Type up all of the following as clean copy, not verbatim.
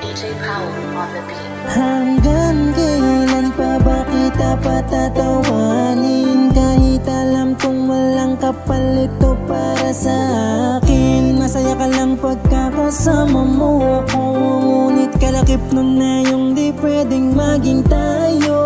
DJ Powell on the beat. Hanggang kailan pa ba kita patatawanin? Kahit alam kong walang kapalit to para sa akin. Masaya ka lang pagkakasama mo ako, ngunit kalakip nun na yung di pwedeng maging tayo.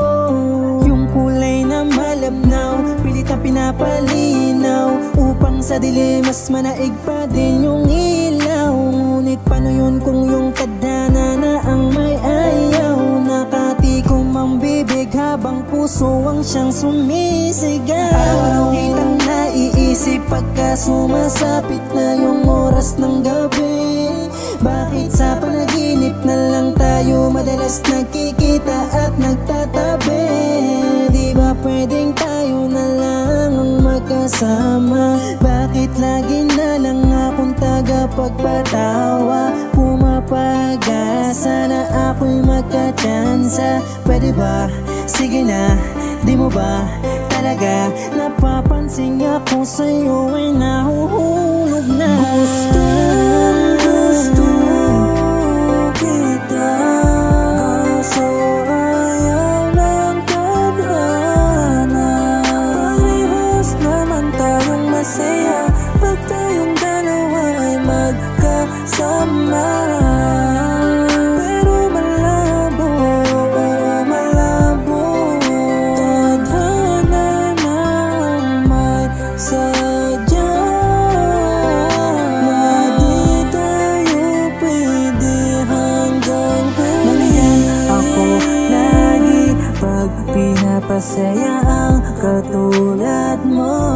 Yung kulay na malabnaw, pilit na pinapalinaw, upang sa dilim mas manaig pa din yung ilaw. Ngunit paano yun kung yung tadhana na ang may ayaw? Nakatikom ang bibig habang puso ang siyang sumisigaw. Araw kitang naiisip pagka sumasapit na yung oras ng gabi. Bakit sa panaginip na lang tayo madalas nagkikita at nagtatabi? Di ba pwedeng tayo na lang ang magkasama? Bakit lagi na lang akong tagapagpatawa? Pumapag-asa na ako'y magkatsansa. Pwede ba? Sige na, di mo ba talaga napapansin ako sa'yo ay nahuhulog na? Gusto kita, so ayaw ng tadhana. Parehas naman tayong masaya pag tayong dalawa ay magkasama. Pero malabo, tadhana na ang may sadya. Na di tayo pwede hanggang huli. Ako lagi pag pinapasaya ang katulad mo.